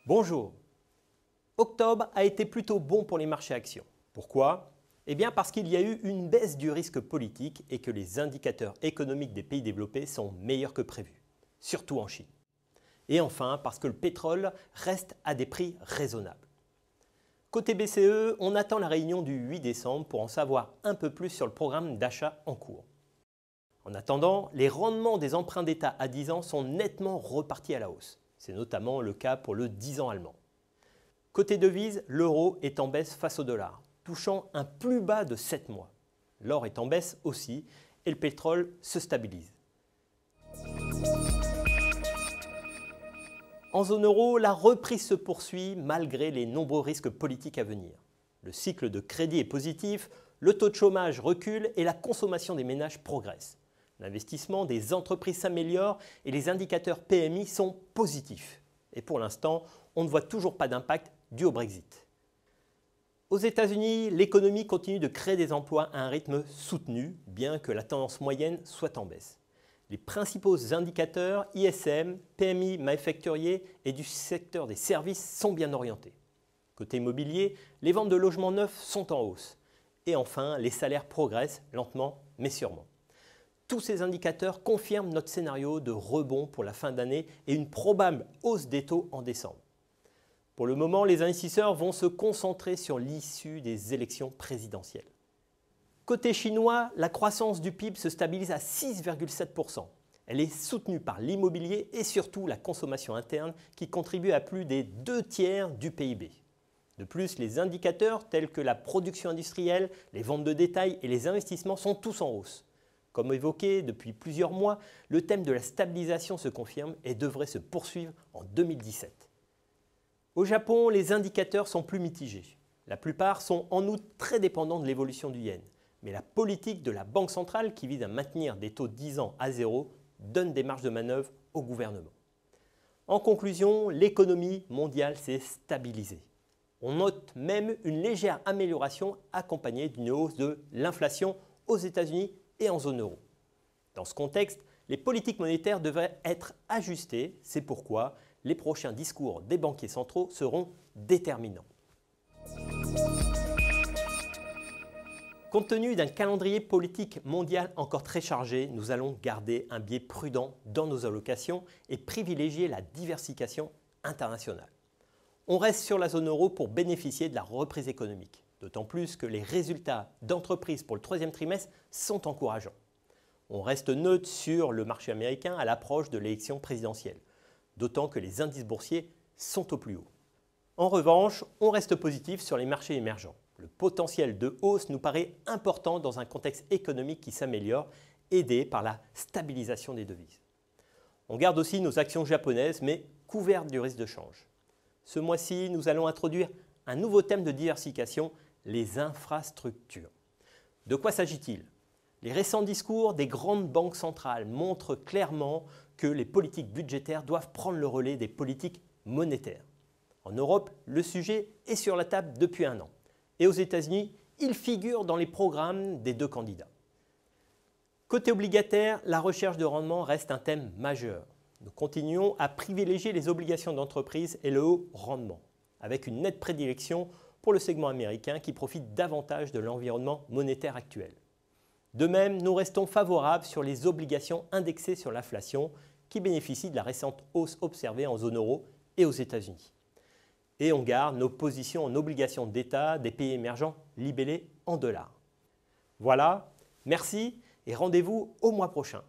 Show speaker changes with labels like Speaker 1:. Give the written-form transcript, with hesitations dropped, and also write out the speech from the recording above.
Speaker 1: Bonjour. Octobre a été plutôt bon pour les marchés actions. Pourquoi? Eh bien parce qu'il y a eu une baisse du risque politique et que les indicateurs économiques des pays développés sont meilleurs que prévu, surtout en Chine. Et enfin parce que le pétrole reste à des prix raisonnables. Côté BCE, on attend la réunion du 8 décembre pour en savoir un peu plus sur le programme d'achat en cours. En attendant, les rendements des emprunts d'État à 10 ans sont nettement repartis à la hausse. C'est notamment le cas pour le 10 ans allemand. Côté devise, l'euro est en baisse face au dollar, touchant un plus bas de 7 mois. L'or est en baisse aussi et le pétrole se stabilise. En zone euro, la reprise se poursuit malgré les nombreux risques politiques à venir. Le cycle de crédit est positif, le taux de chômage recule et la consommation des ménages progresse. L'investissement des entreprises s'améliore et les indicateurs PMI sont positifs. Et pour l'instant, on ne voit toujours pas d'impact dû au Brexit. Aux États-Unis, l'économie continue de créer des emplois à un rythme soutenu, bien que la tendance moyenne soit en baisse. Les principaux indicateurs ISM, PMI manufacturier et du secteur des services sont bien orientés. Côté immobilier, les ventes de logements neufs sont en hausse. Et enfin, les salaires progressent lentement mais sûrement. Tous ces indicateurs confirment notre scénario de rebond pour la fin d'année et une probable hausse des taux en décembre. Pour le moment, les investisseurs vont se concentrer sur l'issue des élections présidentielles. Côté chinois, la croissance du PIB se stabilise à 6,7%. Elle est soutenue par l'immobilier et surtout la consommation interne qui contribue à plus des 2/3 du PIB. De plus, les indicateurs tels que la production industrielle, les ventes de détail et les investissements sont tous en hausse. Comme évoqué depuis plusieurs mois, le thème de la stabilisation se confirme et devrait se poursuivre en 2017. Au Japon, les indicateurs sont plus mitigés. La plupart sont en outre très dépendants de l'évolution du yen. Mais la politique de la Banque centrale, qui vise à maintenir des taux de 10 ans à zéro, donne des marges de manœuvre au gouvernement. En conclusion, l'économie mondiale s'est stabilisée. On note même une légère amélioration accompagnée d'une hausse de l'inflation aux États-Unis et en zone euro. Dans ce contexte, les politiques monétaires devraient être ajustées. C'est pourquoi les prochains discours des banquiers centraux seront déterminants. Compte tenu d'un calendrier politique mondial encore très chargé, nous allons garder un biais prudent dans nos allocations et privilégier la diversification internationale. On reste sur la zone euro pour bénéficier de la reprise économique, d'autant plus que les résultats d'entreprises pour le troisième trimestre sont encourageants. On reste neutre sur le marché américain à l'approche de l'élection présidentielle, d'autant que les indices boursiers sont au plus haut. En revanche, on reste positif sur les marchés émergents. Le potentiel de hausse nous paraît important dans un contexte économique qui s'améliore, aidé par la stabilisation des devises. On garde aussi nos actions japonaises, mais couvertes du risque de change. Ce mois-ci, nous allons introduire un nouveau thème de diversification, les infrastructures. De quoi s'agit-il? Les récents discours des grandes banques centrales montrent clairement que les politiques budgétaires doivent prendre le relais des politiques monétaires. En Europe, le sujet est sur la table depuis un an. Et aux États-Unis, il figure dans les programmes des deux candidats. Côté obligataire, la recherche de rendement reste un thème majeur. Nous continuons à privilégier les obligations d'entreprise et le haut rendement, avec une nette prédilection pour le segment américain qui profite davantage de l'environnement monétaire actuel. De même, nous restons favorables sur les obligations indexées sur l'inflation qui bénéficient de la récente hausse observée en zone euro et aux États-Unis. Et on garde nos positions en obligations d'État des pays émergents libellés en dollars. Voilà, merci et rendez-vous au mois prochain.